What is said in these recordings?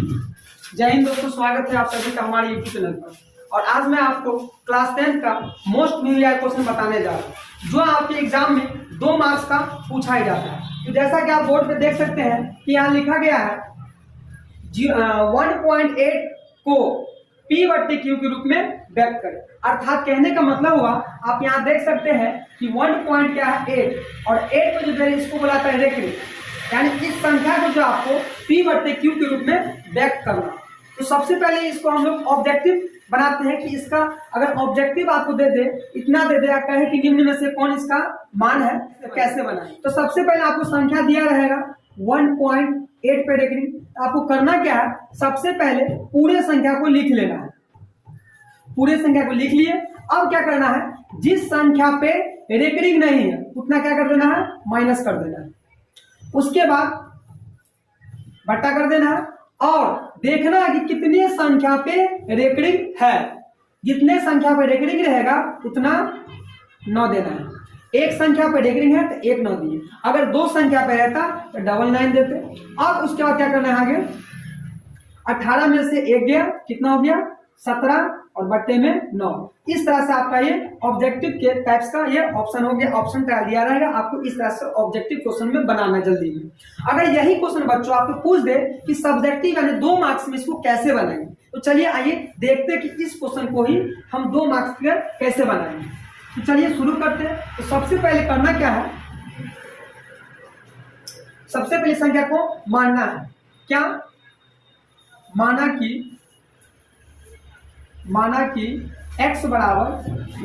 जय हिंद दोस्तों, स्वागत है आप सभी का हमारे यूट्यूब चैनल पर। और आज मैं आपको क्लास 10 का मोस्ट न्यूलियर क्वेश्चन बताने जा रहा हूँ जो आपके एग्जाम में 2 मार्क्स का पूछा ही जाता है। तो जैसा कि आप बोर्ड पे देख सकते हैं कि यहाँ लिखा गया है 1.8 को P/Q के रूप में व्यक्त करें। अर्थात कहने का मतलब हुआ, आप यहाँ देख सकते हैं कि 1 पॉइंट क्या है 8 और 8 को जो है इसको बुलाता है रेखनी, यानी इस संख्या को जो आपको P/Q के रूप में व्यक्त करना। तो सबसे पहले इसको हम लोग ऑब्जेक्टिव बनाते हैं कि इसका अगर ऑब्जेक्टिव आपको दे दे, इतना दे दे, कहे कि निम्न में से कौन इसका मान है, तो कैसे बनाए। तो सबसे पहले आपको संख्या दिया रहेगा 1.8 पे रेखनी। आपको करना क्या है, सबसे पहले पूरे संख्या को लिख लेना है। पूरे संख्या को लिख लिए, अब क्या करना है, जिस संख्या पे रेकरिंग नहीं है उतना क्या कर देना है, माइनस कर देना है। उसके बाद बट्टा कर देना है और देखना है कि कितने संख्या पे रेकरिंग है। जितने संख्या पे रेकरिंग रहेगा उतना 9 देना है। एक संख्या पे रेकरिंग है तो 1 9 दिए। अगर 2 संख्या पे रहता तो 9 देते। अब उसके बाद क्या करना है, आगे 18 में से 1 गया, कितना हो गया 17 और बट्टे में 9। इस तरह से आपका ये ऑब्जेक्टिव के टाइप्स का ये ऑप्शन हो गया। ऑप्शन ट्रायल दिया रहेगा, आपको इस तरह से ऑब्जेक्टिव क्वेश्चन में बनाना जल्दी में। अगर यही क्वेश्चन बच्चों आपको पूछ दे कि सब्जेक्टिव यानी 2 मार्क्स में इसको कैसे बनाएंगे, तो चलिए आइए देखते हैं कि इस क्वेश्चन को ही हम 2 मार्क्स में कैसे बनाएंगे। तो चलिए शुरू करते हैं। तो सबसे पहले करना क्या है, सबसे पहले संख्या को मानना है। क्या माना कि x बराबर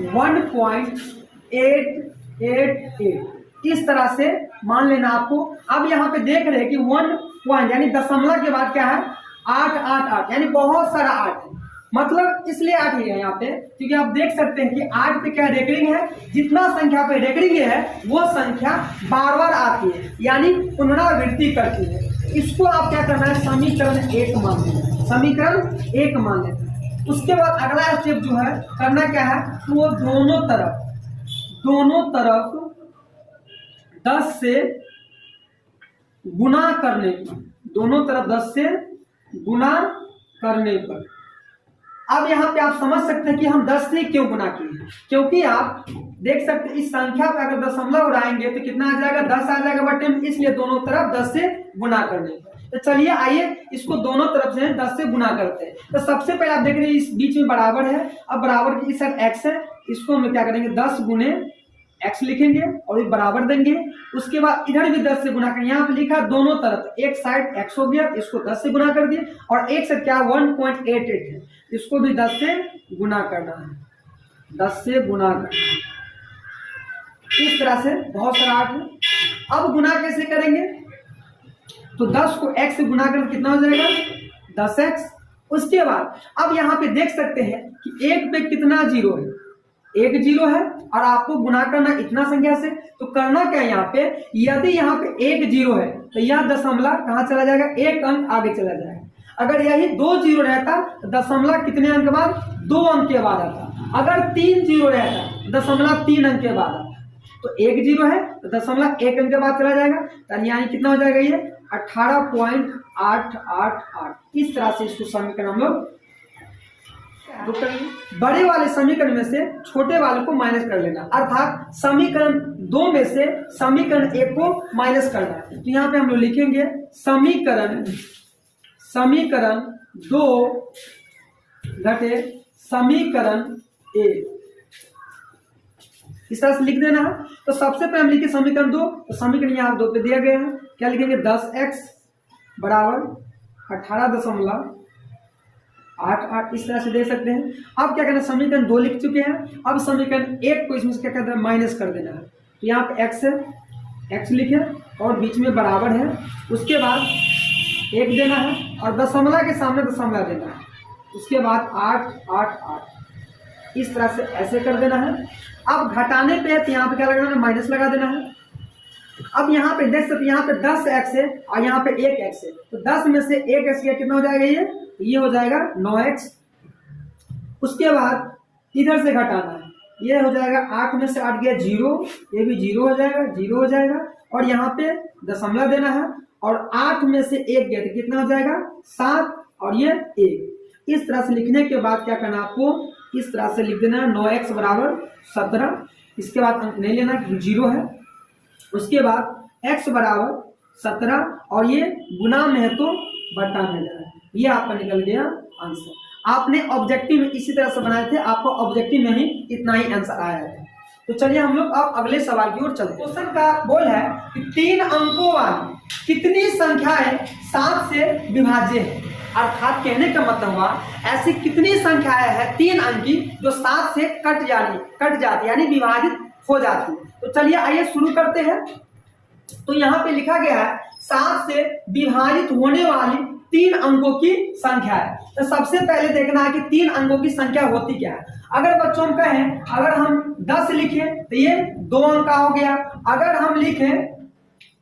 1.888 इस तरह से मान लेना आपको। अब यहाँ पे देख रहे हैं कि 1 पॉइंट यानी दशमलव के बाद क्या है 888 यानी बहुत सारा 8 है। मतलब इसलिए 8 ही है यहाँ पे क्योंकि आप देख सकते हैं कि 8 पे क्या रेकरिंग है, जितना संख्या पे रेकरिंग है वो संख्या बार बार आती है यानी पुनरावृत्ति करती है। इसको आप क्या करना है, समीकरण 1 मान लेना। समीकरण 1 मान लेना। उसके बाद अगला स्टेप जो है करना क्या है, तो वो दोनों तरफ 10 से गुना करने पर, दोनों तरफ 10 से गुना करने पर। अब यहाँ पे आप समझ सकते हैं कि हम 10 से क्यों गुना किए, क्योंकि आप देख सकते हैं इस संख्या पे अगर दशमलव उड़ाएंगे तो कितना आ जाएगा, 10 आ जाएगा बटे में, इसलिए दोनों तरफ 10 से गुना करने पर। तो चलिए आइए इसको दोनों तरफ से 10 से गुना करते हैं। तो सबसे पहले आप देख रहे हैं इस बीच में बराबर है, अब बराबर की इस साइड x है, इसको हम क्या करेंगे 10 गुने x लिखेंगे और ये बराबर देंगे। उसके बाद इधर भी 10 से गुना करेंगे। यहाँ पे लिखा दोनों तरफ, एक साइड x हो गया, इसको 10 से गुना कर दिए और एक साइड क्या 1.88 है, इसको भी 10 से गुना करना है, 10 से गुना करना है। इस तरह से बहुत सारा 8 है। अब गुना कैसे करेंगे, तो 10 को x से गुना करके कितना हो जाएगा 10x। उसके बाद अब यहाँ पे देख सकते हैं कि 1 पे कितना जीरो है, 1 जीरो है और आपको गुना करना इतना संख्या से। तो करना क्या है, यहाँ पे यदि यहाँ पे 1 जीरो है तो यह दशमलव कहाँ चला जाएगा, 1 अंक आगे चला जाएगा। अगर यही 2 जीरो रहता तो दशमलव कितने अंक के बाद, 2 अंक के बाद आता। अगर 3 जीरो रहता दशमलव 3 अंक के बाद आता। तो 1 जीरो है तो दशमलव 1 अंक के बाद चला जाएगा, तो यानी कितना हो जाएगा ये 18.888। इस तरह से इसको समीकरण हम लोग बड़े वाले समीकरण में से छोटे वाले को माइनस कर लेना, अर्थात समीकरण 2 में से समीकरण 1 को माइनस करना। तो यहाँ पे हम लोग लिखेंगे समीकरण 2 घटे समीकरण 1, इस तरह से लिख देना है। तो सबसे पहले हम लिखे समीकरण 2, तो समीकरण यहाँ 2 पे दिया गया है। क्या लिखेंगे 10x बराबर 18.88, इस तरह से दे सकते हैं। अब क्या करना, समीकरण 2 लिख चुके हैं, अब समीकरण 1 को इसमें से क्या करना है, माइनस कर देना है। तो यहाँ पे x है, x लिखे और बीच में बराबर है, उसके बाद 1 देना है और दशमलव के सामने दशमलव देना है, उसके बाद 888, इस तरह से ऐसे कर देना है। अब घटाने पे है तो यहाँ पे क्या लगाना है, माइनस लगा देना है। अब यहाँ पे देख सकते, यहाँ पे 10x है और यहाँ पे 1x है, तो 10 में से 1x गया, कितना हो जाएगा ये हो जाएगा 9x। उसके बाद इधर से घटाना है, ये हो जाएगा 8 में से 8 गया 0, ये भी 0 हो जाएगा, 0 हो जाएगा और यहाँ पे दशमलव देना है और 8 में से 1 गया तो कितना हो जाएगा 7 और ये 1। इस तरह से लिखने के बाद क्या करना आपको, इस तरह से लिख देना 9x बराबर 17। इसके बाद अंक नहीं लेना, 0 है। उसके बाद x बराबर 17 और ये गुना में है तो बटा में जा रहा है। ये आपका निकल गया आंसर। आपने ऑब्जेक्टिव में इसी तरह से बनाए थे, आपको ऑब्जेक्टिव में ही इतना ही आंसर आया था। तो चलिए हम लोग अब अगले सवाल की ओर चलते हैं। क्वेश्चन का बोल है कि 3 अंकों वाली कितनी संख्याएं 7 से विभाज्य है। अर्थात कहने का मतलब हुआ ऐसी कितनी संख्याएं हैं 3 अंक की जो 7 से कट जाती यानी विभाजित हो जाती। तो चलिए आइए शुरू करते हैं। तो यहाँ पे लिखा गया है 7 से विभाजित होने वाली 3 अंकों की संख्या है। तो सबसे पहले देखना है कि 3 अंकों की संख्या होती क्या है। अगर बच्चों हम कहें, अगर हम 10 लिखें तो ये 2 अंक का हो गया। अगर हम लिखें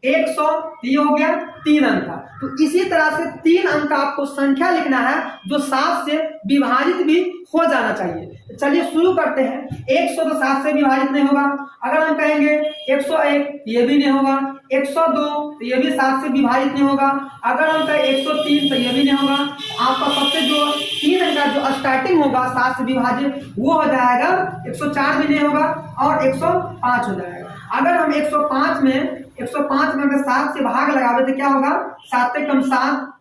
100 तो ये हो गया 3 अंक का। तो इसी तरह से 3 अंक का आपको संख्या लिखना है जो 7 से विभाजित भी हो जाना चाहिए। चलिए शुरू करते हैं। 100 तो 7 से विभाजित नहीं होगा। अगर हम कहेंगे 101 तो ये भी नहीं होगा। 102 तो ये भी 7 से विभाजित नहीं होगा। अगर हम कहें 103 तो ये भी नहीं होगा। आपका सबसे जो 3 अंक का जो स्टार्टिंग होगा 7 से विभाजित वो हो जाएगा 104 भी नहीं होगा और 105 हो जाएगा। अगर हम 105 में अगर 7 से भाग लगावे तो क्या होगा, 7 से कम 7,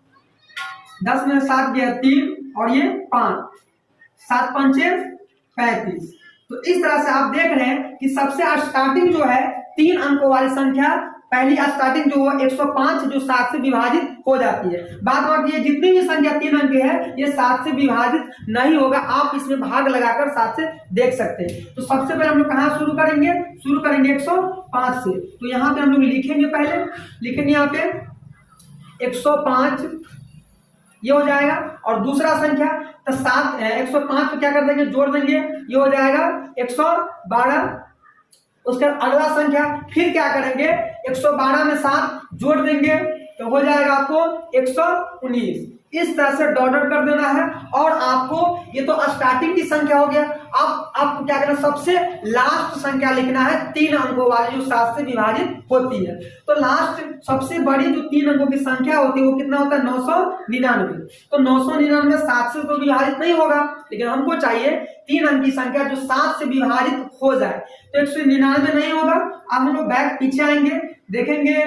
10 में 7 गया 3 और ये 5, 7 पंचे 35। तो इस तरह से आप देख रहे हैं कि सबसे स्टार्टिंग जो है 3 अंकों वाली संख्या, पहली स्टार्टिंग जो है 105 जो 7 से विभाजित हो जाती है। बाद बाकी ये जितनी भी संख्या 3 अंक की है ये 7 से विभाजित नहीं होगा। आप इसमें भाग लगाकर 7 से देख सकते हैं। तो सबसे पहले हम लोग कहाँ शुरू करेंगे 105 से। तो यहाँ पे हम लोग लिखेंगे, पहले लिखेंगे यहाँ पे 105 ये हो जाएगा। और दूसरा संख्या तो 105 को क्या कर देंगे, जोड़ देंगे, ये हो जाएगा 112। उसके अगला संख्या फिर क्या करेंगे, 112 में 7 जोड़ देंगे तो हो जाएगा आपको 119। इस तरह से डॉट कर देना है। और आपको ये तो स्टार्टिंग की संख्या हो गया। अब आपको क्या करना, सबसे लास्ट संख्या लिखना है 3 अंकों वाली जो 7 से विभाजित होती है। तो लास्ट सबसे बड़ी जो 3 अंकों की संख्या होती है वो कितना होता है, 999। तो 999 7 से तो विभाजित नहीं होगा, लेकिन हमको चाहिए 3 अंक की संख्या जो 7 से विभाजित हो जाए। तो 199 नहीं होगा। अब हम लोग बैक पीछे आएंगे, देखेंगे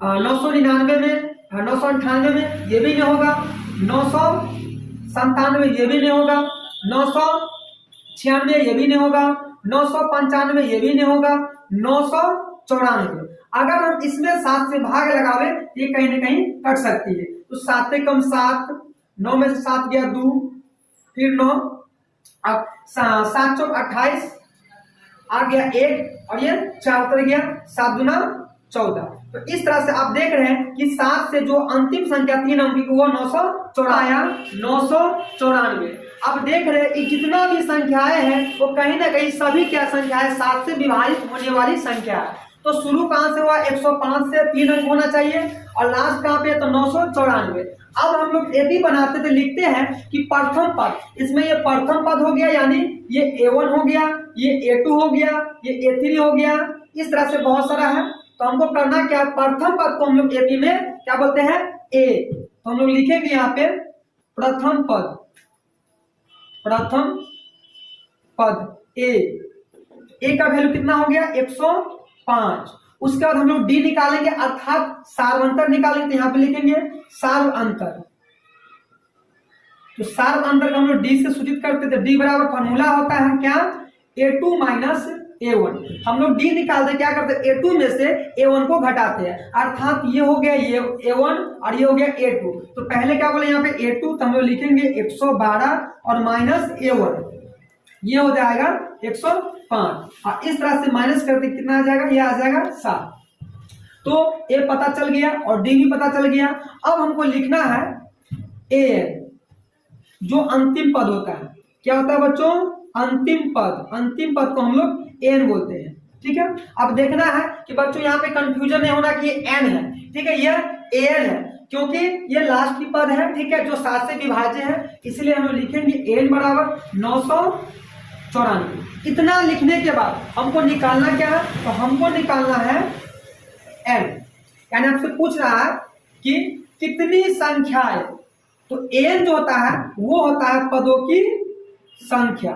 999 में, 998 में ये भी नहीं होगा, 997 ये भी नहीं होगा, 996 ये भी नहीं होगा, 995 ये भी नहीं होगा, 994। अगर हम इसमें 7 से भाग लगावे ये कहीं ना कहीं कट सकती है। तो 7 से कम 7, 9 में से 7 गया 2, फिर 9, अब 7 चौक 28 आ गया 1 और ये 4 उतर गया, 7 दूना 14। तो इस तरह से आप देख रहे हैं कि 7 से जो अंतिम संख्या 3 अंक की वो 994। अब देख रहे हैं कि जितना भी संख्याएं हैं वो कहीं ना कहीं सभी क्या संख्याएं 7 से विभाजित होने वाली संख्या है। तो शुरू कहां से हुआ, 105 से 3 अंक होना चाहिए और लास्ट कहां पे, तो 994। अब हम लोग एपी बनाते थे, लिखते हैं कि प्रथम पद, इसमें ये प्रथम पद हो गया यानी ये A1 हो गया, ये A2 हो गया, ये A3 हो गया। इस तरह से बहुत सारा है। तो हमको करना क्या, प्रथम पद को हम लोग एपी में क्या बोलते हैं, ए। तो हम लोग लिखेंगे यहाँ पे प्रथम पद, प्रथम पद ए का वैल्यू कितना हो गया, 105। उसके बाद हम लोग डी निकालेंगे अर्थात सार्वंतर निकालेंगे। तो यहाँ पे लिखेंगे सार्वंतर। तो सार्वंतर को हम लोग डी से सूचित करते थे। डी बराबर फॉर्मूला होता है क्या, A2 माइनस A1। हम लोग डी निकालते क्या करते हैं, A2 में से A1 को घटाते हैं। अर्थात ये हो गया ये A1 और ये हो गया A2। तो पहले क्या बोले यहाँ पे A2, तो हम लोग लिखेंगे 112 और माइनस A1, ये हो जाएगा 105। और इस तरह से माइनस करते कितना आ जाएगा, ये आ जाएगा 7। तो A पता चल गया और D भी पता चल गया। अब हमको लिखना है AN, जो अंतिम पद होता है। क्या होता है बच्चों, अंतिम पद। अंतिम पद को हम लोग एन बोलते हैं। ठीक है, अब देखना है कि बच्चों यहाँ पे कंफ्यूजन नहीं होना कि ये एन है। ठीक है, ये एन है क्योंकि ये लास्ट की पद है। ठीक है, जो 7 से विभाज्य है, इसलिए हम लिखेंगे एन बराबर 994। इतना लिखने के बाद हमको निकालना क्या है, तो हमको निकालना है एन। यानी आपसे पूछ रहा है कि कितनी संख्याएं तो n जो होता है वो होता है पदों की संख्या।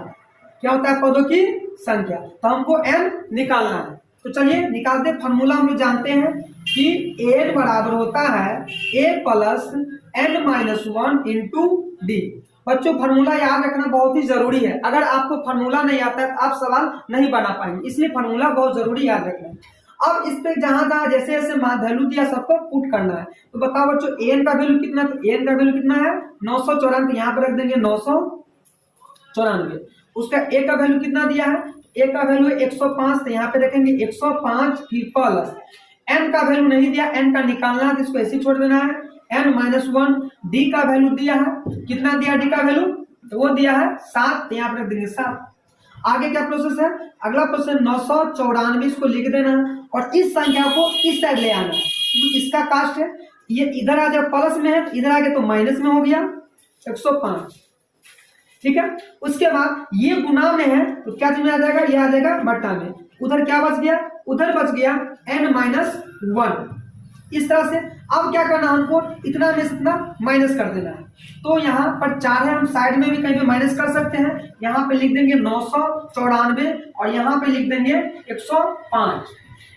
क्या होता है? पदों की संख्या। तो हमको n निकालना है, तो चलिए निकालते। फॉर्मूला हम लोग जानते हैं कि n बराबर होता है a plus n minus 1 into D. बच्चों फार्मूला याद रखना बहुत ही जरूरी है। अगर आपको फार्मूला नहीं आता है तो आप सवाल नहीं बना पाएंगे, इसलिए फार्मूला बहुत जरूरी याद रखना है। अब इस पे जहां जहां जैसे जैसे वैल्यू दिया सबको पुट करना है। तो बताओ बच्चों एन का वैल्यू कितना? तो एन का वैल्यू कितना है? 994। यहाँ पे रख देंगे 994। उसका ए का वैल्यू कितना दिया है? ए का वैल्यू 105, तो यहाँ पे रखेंगे 105 प्लस एन का वैल्यू नहीं दिया, एन का निकालना है तो इसको ऐसे छोड़ देना है n माइनस 1। डी का वैल्यू दिया है, कितना दिया डी का वैल्यू? तो वो दिया है 7, तो यहाँ पे रख देंगे 7। आगे क्या प्रोसेस है? अगला प्रोसेस 994 इसको लिख देना और इस संख्या को इस साइड ले आना है। तो इसका कास्ट है, ये इधर आ जाए प्लस में है, इधर आ गया तो माइनस में हो गया 105। ठीक है, उसके बाद ये गुना में है तो क्या चीज में आ जाएगा? ये आ जाएगा बट्टा में। उधर क्या बच गया? उधर बच गया n माइनस 1। इस तरह से अब क्या करना हमको? इतना में से इतना माइनस कर देना है। तो यहाँ पर 4 है, हम साइड में भी कहीं पे माइनस कर सकते हैं। यहाँ पे लिख देंगे 994 और यहाँ पे लिख देंगे 105।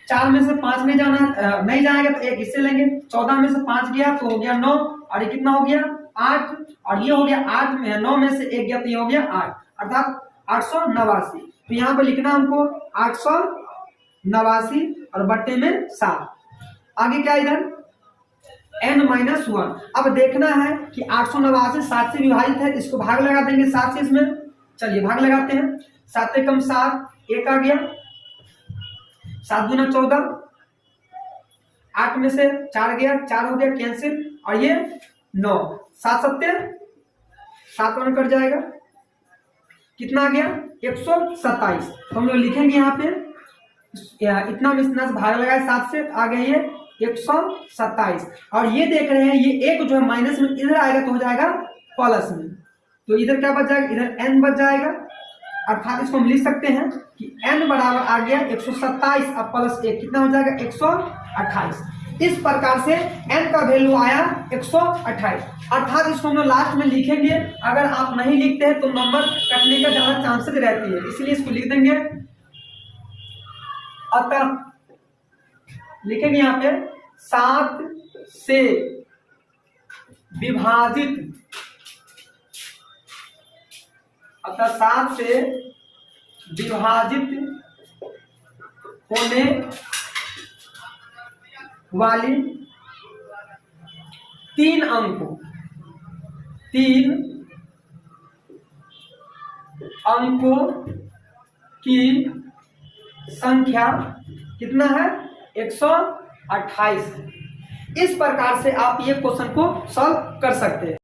4 में से 5 नहीं जाना, नहीं जाएगा तो एक इससे लेंगे। 14 में से 5 गया तो हो गया 9 और ये कितना हो गया? 8 और ये हो गया 8 में 9 में से 1 गया तो ये हो गया 8, अर्थात 889। तो यहाँ पे लिखना हमको 889 और बट्टे में 7। आगे क्या इधर? n minus 1। अब देखना है कि 889 7 से विभाजित है, इसको भाग लगा देंगे 7 से इसमें। चलिए भाग लगाते हैं। 7 से कम 7, 1 आ गया, 7 दूना 14, 8 में से 4 गया, 4 हो गया कैंसिल और ये 9, 7 सत्ते 7 वन कट जाएगा, कितना आ गया? 127। तो हम लोग लिखेंगे यहाँ पे इतना में इतना से भाग लगाए 7 से, आ गया ये 127। और ये देख रहे हैं ये एक जो है माइनस में इधर आएगा तो हो जाएगा प्लस में, तो इधर क्या बच जाएगा? इधर n बच जाएगा, अर्थात इसको हम लिख सकते हैं कि n बराबर आ गया 127 अब प्लस 1 कितना हो जाएगा? 128। इस प्रकार से n का वैल्यू आया 128, अर्थात इसको हम लास्ट में लिखेंगे। अगर आप नहीं लिखते हैं तो नंबर कटने का ज्यादा चांसेस रहती है, इसलिए इसको लिख देंगे। अतः लिखेंगे यहाँ पे 7 से विभाजित, अतः 7 से विभाजित होने वाली 3 अंकों की संख्या कितना है? 128। इस प्रकार से आप ये क्वेश्चन को सॉल्व कर सकते हैं।